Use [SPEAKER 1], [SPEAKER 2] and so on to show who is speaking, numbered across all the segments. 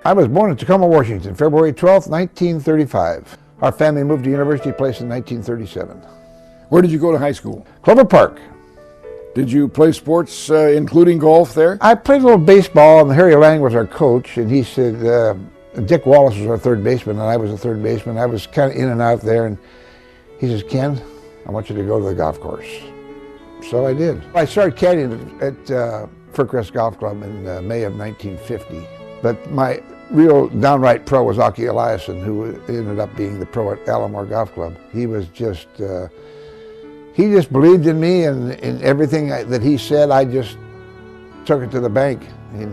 [SPEAKER 1] I was born in Tacoma, Washington, February 12th, 1935. Our family moved to University Place in 1937.
[SPEAKER 2] Where did you go to high school?
[SPEAKER 1] Clover Park.
[SPEAKER 2] Did you play sports, including golf there?
[SPEAKER 1] I played a little baseball, and Harry Lang was our coach, and he said, Dick Wallace was our third baseman, and I was the third baseman. I was kind of in and out there, and he says, Ken, I want you to go to the golf course. So I did. I started caddying at Fircrest Golf Club in May of 1950, but my real downright pro was Aki Eliasson, who ended up being the pro at Allamore Golf Club. He was just, he just believed in me, and in everything that he said, I just took it to the bank, and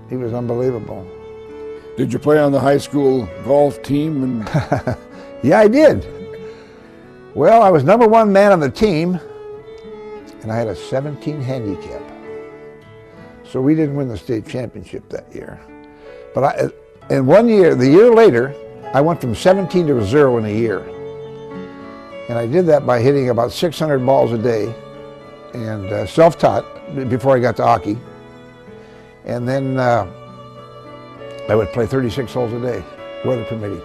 [SPEAKER 1] he was unbelievable.
[SPEAKER 2] Did you play on the high school golf team? And
[SPEAKER 1] Yeah, I did. Well, I was number one man on the team, and I had a 17 handicap. So we didn't win the state championship that year. But in 1 year, the year later, I went from 17 to 0 in a year. And I did that by hitting about 600 balls a day, and self-taught before I got to Aki. And then I would play 36 holes a day, weather permitting.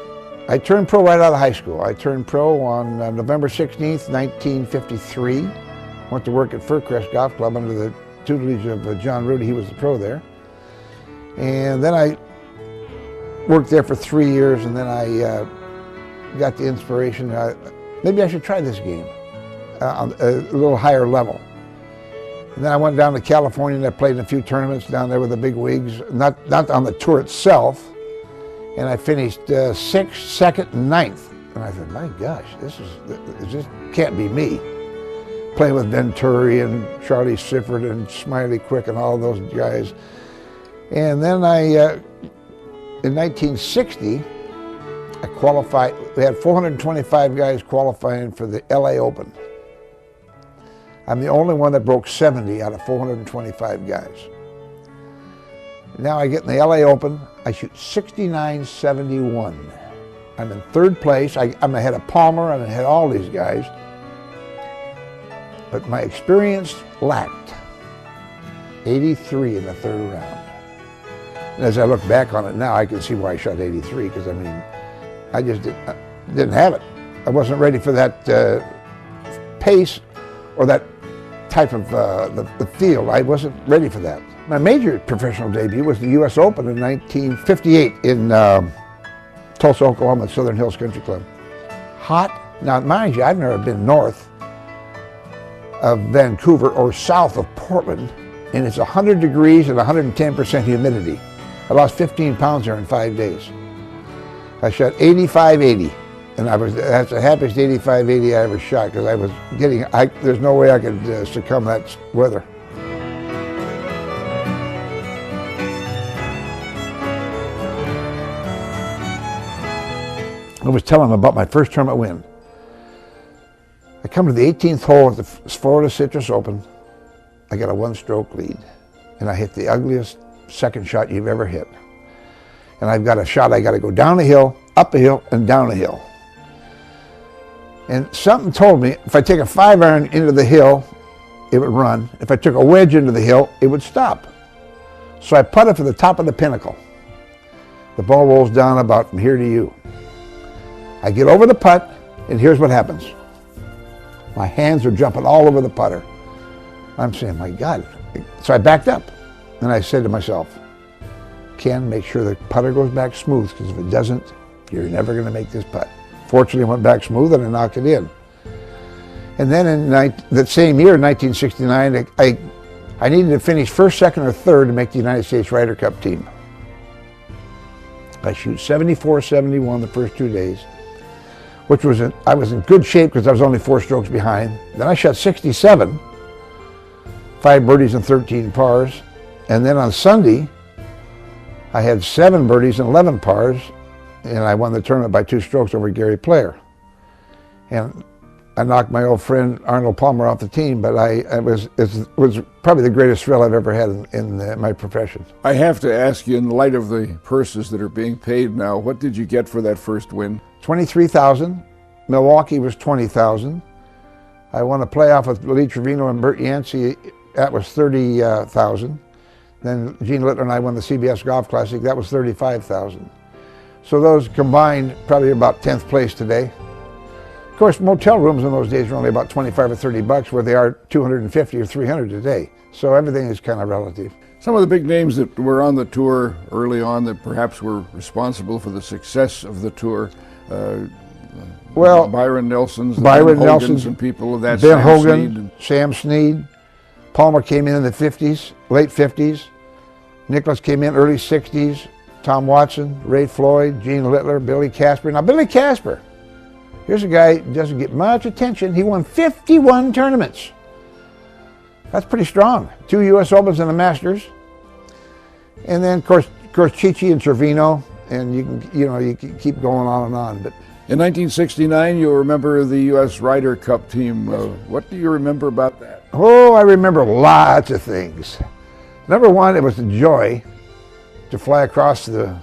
[SPEAKER 1] I turned pro right out of high school. I turned pro on November 16th, 1953. Went to work at Fircrest Golf Club under the tutelage of John Rudy. He was the pro there. And then I worked there for 3 years, and then I got the inspiration. Maybe I should try this game on a little higher level. And then I went down to California, and I played in a few tournaments down there with the big wigs, not on the tour itself. And I finished 6th, 2nd, and 9th. And I thought, my gosh, this just can't be me. Playing with Venturi and Charlie Sifford and Smiley Quick and all those guys. And then in 1960, I qualified. We had 425 guys qualifying for the LA Open. I'm the only one that broke 70 out of 425 guys. Now I get in the LA Open, I shoot 69-71. I'm in third place. I'm ahead of Palmer, I'm ahead of all these guys. But my experience lacked. 83 in the third round. And as I look back on it now, I can see why I shot 83, because I mean, I just didn't have it. I wasn't ready for that pace or that type of the field. I wasn't ready for that. My major professional debut was the U.S. Open in 1958 in Tulsa, Oklahoma at Southern Hills Country Club. Hot. Now, mind you, I've never been north of Vancouver or south of Portland, and it's 100 degrees and 110% humidity. I lost 15 pounds there in 5 days. I shot 85-80, and that's the happiest 85-80 I ever shot, because I was getting, there's no way I could succumb to that weather. I was telling him about my first tournament win. I come to the 18th hole at the Florida Citrus Open. I got a one-stroke lead, and I hit the ugliest second shot you've ever hit. And I've got a shot, I got to go down a hill, up a hill, and down a hill. And something told me if I take a 5-iron into the hill, it would run. If I took a wedge into the hill, it would stop. So I putted for the top of the pinnacle. The ball rolls down about from here to you. I get over the putt, and here's what happens. My hands are jumping all over the putter. I'm saying, my God. So I backed up, and I said to myself, Ken, make sure the putter goes back smooth, because if it doesn't, you're never going to make this putt. Fortunately, it went back smooth, and I knocked it in. And then in that same year, 1969, I needed to finish first, second, or third to make the United States Ryder Cup team. I shoot 74-71 the first 2 days, which was, I was in good shape because I was only 4 strokes behind. Then I shot 67, 5 birdies and 13 pars. And then on Sunday, I had 7 birdies and 11 pars, and I won the tournament by 2 strokes over Gary Player. And I knocked my old friend Arnold Palmer off the team, but it was probably the greatest thrill I've ever had in my profession.
[SPEAKER 2] I have to ask you, in light of the purses that are being paid now, what did you get for that first win?
[SPEAKER 1] $23,000. Milwaukee was $20,000. I won a playoff with Lee Trevino and Bert Yancey. That was $30,000. Then Gene Littler and I won the CBS Golf Classic. That was $35,000. So those combined probably about 10th place today. Of course, motel rooms in those days were only about 25 or 30 bucks, where they are 250 or 300 today. So everything is kind of relative.
[SPEAKER 2] Some of the big names that were on the tour early on that perhaps were responsible for the success of the tour.
[SPEAKER 1] Well,
[SPEAKER 2] Byron Nelson's,
[SPEAKER 1] Byron
[SPEAKER 2] Ben Hogans,
[SPEAKER 1] Nelson's,
[SPEAKER 2] and people of that.
[SPEAKER 1] Ben
[SPEAKER 2] Sam
[SPEAKER 1] Hogan,
[SPEAKER 2] Snead.
[SPEAKER 1] Sam Snead. Palmer came in the 50s, late 50s. Nicklaus came in early 60s. Tom Watson, Ray Floyd, Gene Littler, Billy Casper. Now, Billy Casper, here's a guy who doesn't get much attention. He won 51 tournaments. That's pretty strong. 2 U.S. Opens and a Masters. And then, of course, Chichi and Trevino, and you can keep going on and on. But
[SPEAKER 2] in 1969, you were a member of the U.S. Ryder Cup team. What do you remember about that?
[SPEAKER 1] oh, I remember lots of things. Number one, it was a joy to fly across the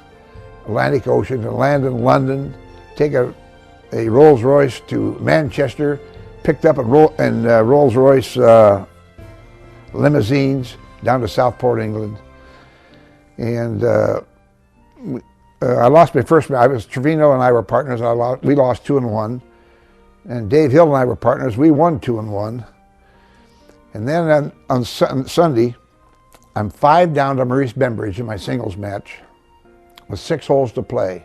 [SPEAKER 1] Atlantic Ocean and land in London, take a Rolls Royce to Manchester, picked up in Rolls Royce limousines down to Southport, England. And I lost my first match. Trevino and I were partners. We lost 2-1. And Dave Hill and I were partners. We won 2-1. And then on Sunday, I'm 5 down to Maurice Bembridge in my singles match with 6 holes to play.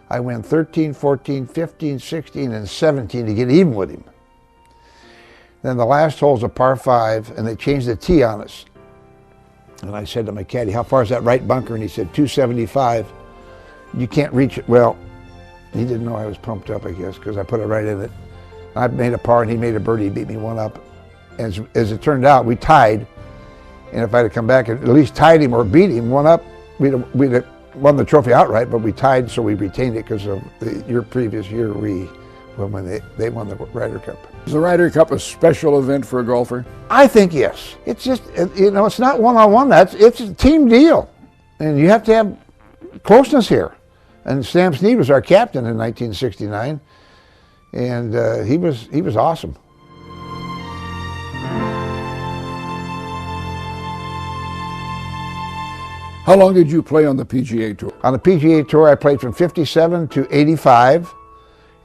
[SPEAKER 1] I win 13, 14, 15, 16, and 17 to get even with him. Then the last hole's a par 5, and they changed the tee on us. And I said to my caddy, how far is that right bunker? And he said, 275. You can't reach it. Well, he didn't know I was pumped up, I guess, because I put it right in it. I made a par, and he made a birdie. He beat me 1 up. As it turned out, we tied. And if I had come back and at least tied him or beat him 1 up, we'd have won the trophy outright, but we tied, so we retained it because of the previous year when they won the Ryder Cup.
[SPEAKER 2] Is the Ryder Cup a special event for a golfer?
[SPEAKER 1] I think yes. It's just, it's not one-on-one. It's a team deal. And you have to have closeness here. And Sam Snead was our captain in 1969. And he was awesome.
[SPEAKER 2] How long did you play on the PGA Tour?
[SPEAKER 1] On the PGA Tour, I played from 57 to 85.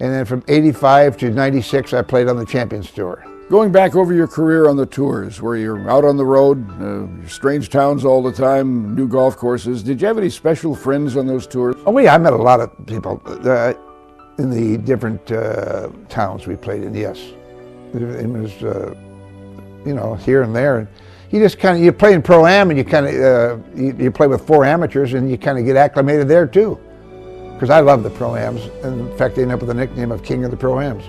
[SPEAKER 1] And then from 85 to 96, I played on the Champions Tour.
[SPEAKER 2] Going back over your career on the tours, where you're out on the road, strange towns all the time, new golf courses, did you have any special friends on those tours?
[SPEAKER 1] Oh, yeah, I met a lot of people in the different towns we played in, yes. It was, here and there. And you just you play in Pro-Am, and you play with 4 amateurs, and you kind of get acclimated there too. Because I love the Pro-Ams, and in fact, they ended up with the nickname of King of the Pro-Ams.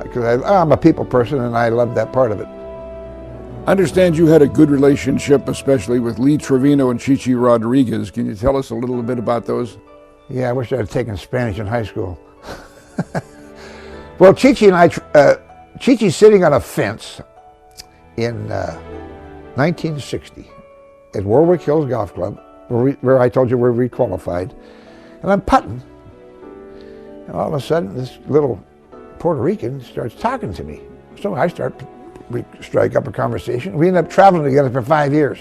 [SPEAKER 1] Because I'm a people person, and I love that part of it.
[SPEAKER 2] I understand you had a good relationship, especially with Lee Trevino and Chichi Rodriguez. Can you tell us a little bit about those?
[SPEAKER 1] Yeah, I wish I had taken Spanish in high school. Well, Chichi's sitting on a fence in 1960 at Warwick Hills Golf Club, where I told you we qualified. And I'm putting, and all of a sudden this little Puerto Rican starts talking to me. So we strike up a conversation. We end up traveling together for 5 years.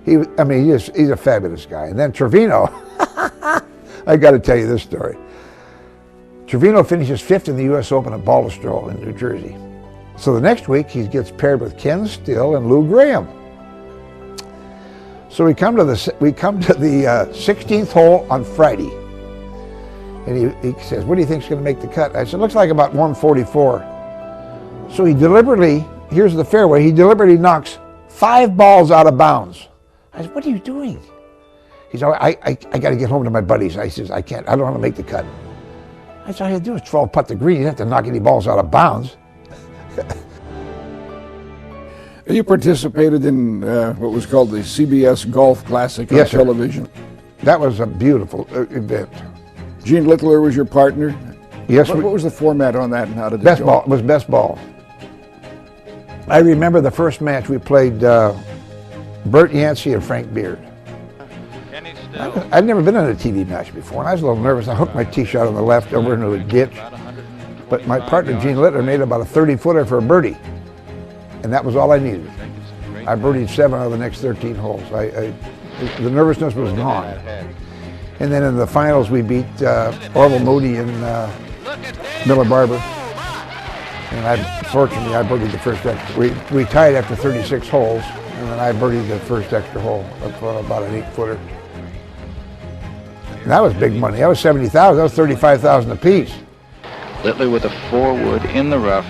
[SPEAKER 1] He's a fabulous guy. And then Trevino, I got to tell you this story. Trevino finishes 5th in the U.S. Open at Baltusrol in New Jersey. So the next week he gets paired with Ken Still and Lou Graham. So we come to the 16th hole on Friday, and he says, "What do you think is going to make the cut?" I said, "Looks like about 144." So he deliberately, here's the fairway, he deliberately knocks 5 balls out of bounds. I said, "What are you doing?" He said, I got to get home to my buddies. I said, I don't want to make the cut. I said, all you have to do is 12 putt the green. You don't have to knock any balls out of bounds.
[SPEAKER 2] You participated in what was called the CBS Golf Classic on television.
[SPEAKER 1] That was a beautiful event.
[SPEAKER 2] Gene Littler was your partner?
[SPEAKER 1] Yes.
[SPEAKER 2] What was the format on that, and how did it
[SPEAKER 1] go? Best ball. It was best ball. I remember the first match we played Bert Yancey and Frank Beard. I'd never been in a TV match before, and I was a little nervous. I hooked my tee shot on the left over into a ditch, but my partner Gene Littler made about a 30-footer for a birdie. And that was all I needed. I birdied 7 out of the next 13 holes. The nervousness was gone. And then in the finals, we beat Orville Moody and Miller Barber. And fortunately, I birdied the first extra. We tied after 36 holes, and then I birdied the first extra hole of about an 8-footer. And that was big money. That was $70,000. That was $35,000 apiece.
[SPEAKER 3] Littler with a 4-wood in the rough.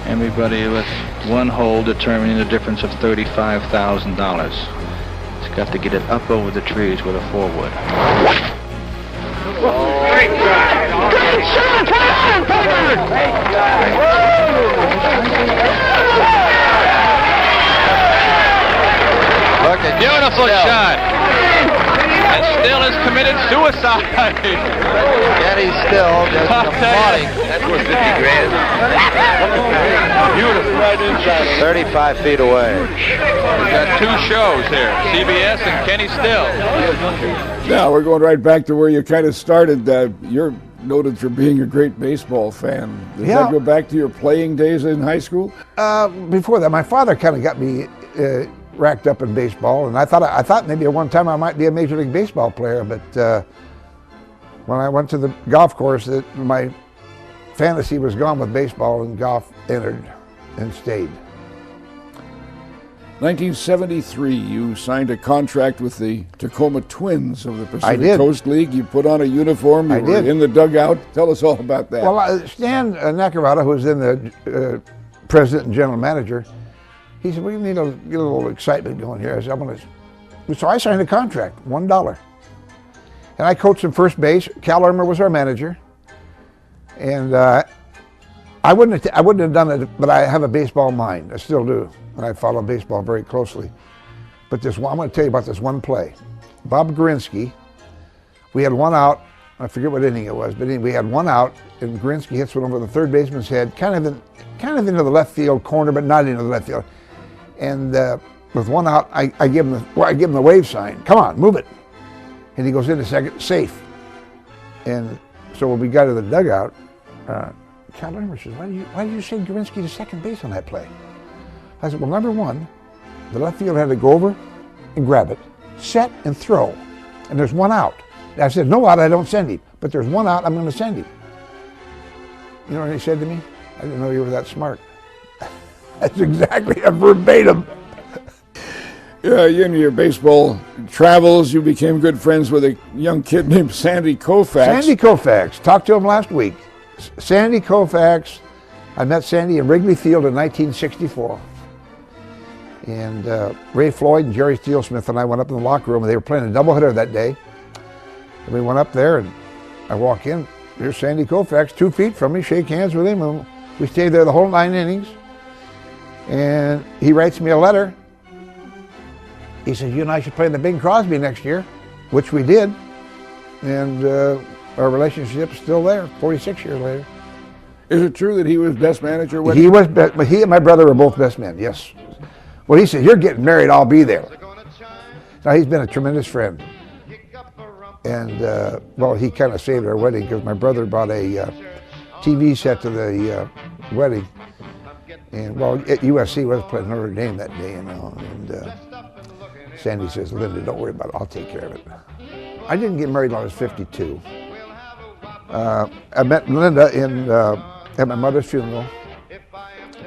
[SPEAKER 3] Everybody with 1 hole determining the difference of $35,000. He's got to get it up over the trees with a 4-wood.
[SPEAKER 4] Great shot! Great shot! Come on, Paper!
[SPEAKER 3] Look at beautiful shot. And Still has committed suicide.
[SPEAKER 5] Kenny Still just applauding. That's worth 50 grand.
[SPEAKER 3] Beautiful. Right inside.
[SPEAKER 5] 35 feet away.
[SPEAKER 3] We've got 2 shows here, CBS and Kenny Still.
[SPEAKER 2] Now we're going right back to where you kind of started. You're noted for being a great baseball fan. Does that go back to your playing days in high school?
[SPEAKER 1] Before that, my father kind of got me racked up in baseball, and I thought maybe at one time I might be a Major League Baseball player, but when I went to the golf course, my fantasy was gone with baseball, and golf entered and stayed.
[SPEAKER 2] 1973, you signed a contract with the Tacoma Twins of the Pacific Coast League. You put on a uniform, you were in the dugout. Tell us all about that.
[SPEAKER 1] Well, Stan Nakarada, who was then the president and general manager, he said, we need to get a little excitement going here. I said, so I signed a contract, $1. And I coached him first base. Cal Irmer was our manager. And I wouldn't have done it, but I have a baseball mind. I still do. And I follow baseball very closely. But I'm going to tell you about this one play. Bob Gorinsky, we had 1 out. I forget what inning it was, but we had 1 out, and Gorinsky hits one over the third baseman's head, kind of into the left field corner, but not into the left field. And with 1 out, I give him the wave sign. Come on, move it. And he goes into second, safe. And so when we got to the dugout, Cal Irmer says, why did you send Gorinsky to second base on that play? I said, well, number 1, the left field had to go over and grab it, set and throw, and there's 1 out. And I said, no out, I don't send him. But there's 1 out, I'm going to send him. You know what he said to me? I didn't know you were that smart. That's exactly a verbatim.
[SPEAKER 2] Yeah, in your baseball travels, you became good friends with a young kid named Sandy Koufax.
[SPEAKER 1] Sandy Koufax. Talked to him last week. Sandy Koufax. I met Sandy in Wrigley Field in 1964. And Ray Floyd and Jerry Steelsmith and I went up in the locker room, and they were playing a doubleheader that day. And we went up there, and I walk in. Here's Sandy Koufax, 2 feet from me, shake hands with him, and we stayed there the whole 9 innings. And he writes me a letter. He says, you and I should play in the Bing Crosby next year, which we did. And our relationship's still there, 46 years later.
[SPEAKER 2] Is it true that he was best manager?
[SPEAKER 1] He was best, but he and my brother were both best men, yes. Well, he said, you're getting married, I'll be there. Now, he's been a tremendous friend. And, well, he kind of saved our wedding because my brother bought a TV set to the wedding. And, well, at USC was playing Notre Dame that day, you know. And Sandy says, Linda, don't worry about it, I'll take care of it. I didn't get married until I was 52. I met Linda at my mother's funeral.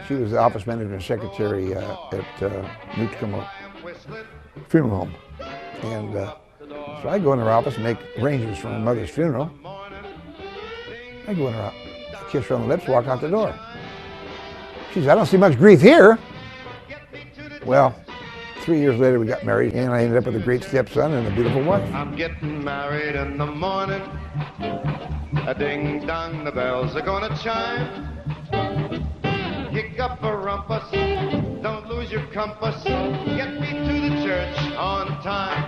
[SPEAKER 1] She was the office manager and secretary at New Tacoma Funeral Home. And so I go in her office and make arrangements for my mother's funeral. I go in her office, kiss her on the lips, walk out the door. She says, I don't see much grief here. Well, 3 years later we got married, and I ended up with a great stepson and a beautiful wife.
[SPEAKER 6] I'm getting married in the morning. A ding dong, the bells are gonna chime. Kick up a rumpus, don't lose your compass. Get me to the church on time.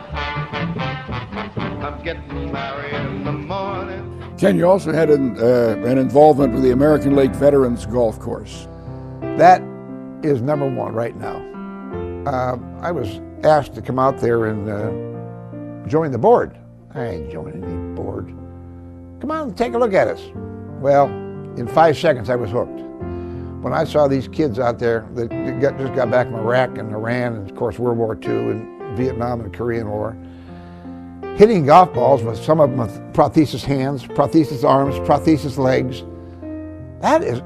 [SPEAKER 6] I'm getting married in the morning.
[SPEAKER 2] Ken, you also had an involvement with the American Lake Veterans Golf Course.
[SPEAKER 1] That is number 1 right now. I was asked to come out there and join the board. I ain't joining any board. Come on, take a look at us. Well, in 5 seconds I was hooked. when I saw these kids out there that just got back from Iraq and Iran and, of course, World War II and Vietnam and Korean War, hitting golf balls with some of them with prosthesis hands, prosthesis arms, prosthesis legs.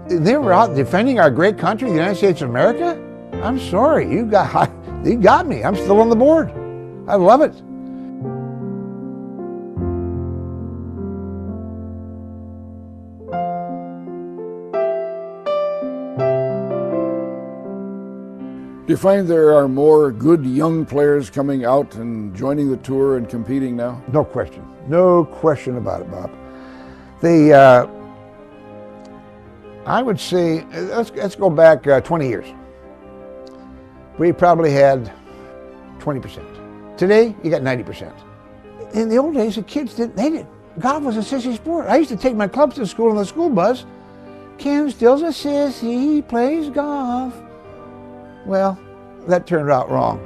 [SPEAKER 1] They were out defending our great country, the United States of America? I'm sorry, you got me. I'm still on the board. I love it.
[SPEAKER 2] Do you find there are more good young players coming out and joining the tour and competing now?
[SPEAKER 1] No question. No question about it, Bob. I would say, let's go back 20 years. We probably had 20%. Today, you got 90%. In the old days, the kids golf was a sissy sport. I used to take my clubs to school on the school bus. Ken Still's a sissy, he plays golf. Well, that turned out wrong.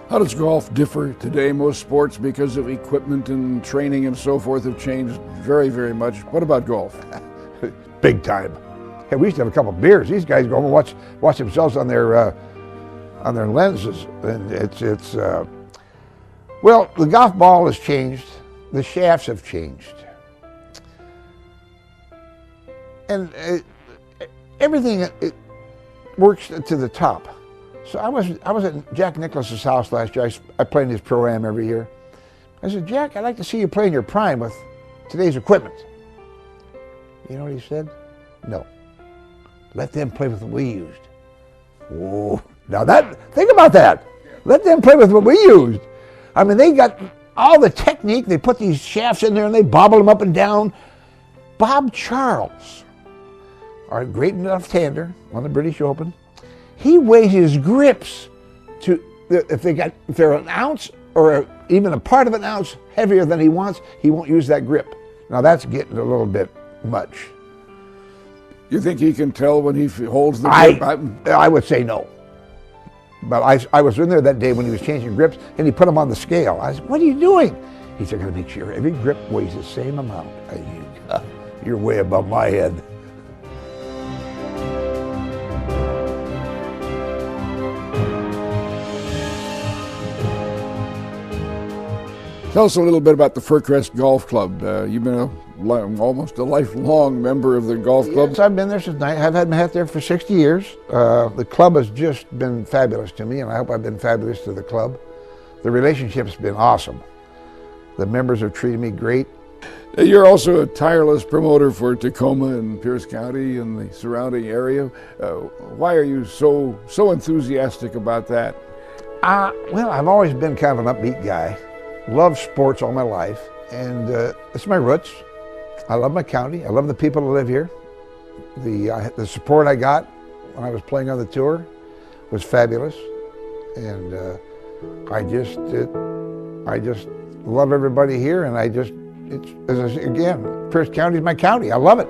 [SPEAKER 2] How does golf differ today? Most sports, because of equipment and training and so forth, have changed very, very much. What about golf?
[SPEAKER 1] Big time. Hey, we used to have a couple of beers. These guys go home and watch themselves on their lenses, and well, the golf ball has changed. The shafts have changed, and everything. Works to the top. So I was at Jack Nicklaus's house last year. I play in his Pro-Am every year. I said, Jack, I'd like to see you play in your prime with today's equipment. You know what he said? No. Let them play with what we used. Whoa. Now think about that. Let them play with what we used. I mean, they got all the technique. They put these shafts in there and they bobble them up and down. Bob Charles, our great left-hander on the British Open, he weighs his grips to, if they're an ounce or even a part of an ounce heavier than he wants, he won't use that grip. Now that's getting a little bit much.
[SPEAKER 2] You think he can tell when he holds the grip?
[SPEAKER 1] I would say no. But I was in there that day when he was changing grips and he put them on the scale. I said, what are you doing? He said, I gotta make sure every grip weighs the same amount. You're way above my head.
[SPEAKER 2] Tell us a little bit about the Fircrest Golf Club. You've been almost a lifelong member of the golf club.
[SPEAKER 1] Yes, I've been there since I've had my hat there for 60 years. The club has just been fabulous to me, and I hope I've been fabulous to the club. The relationship's been awesome. The members have treated me great.
[SPEAKER 2] You're also a tireless promoter for Tacoma and Pierce County and the surrounding area. Why are you so enthusiastic about that?
[SPEAKER 1] Well, I've always been kind of an upbeat guy. Loved sports all my life, and it's my roots. I love my county. I love the people that live here. The support I got when I was playing on the tour was fabulous, and I just love everybody here. And again, Pierce County is my county. I love it.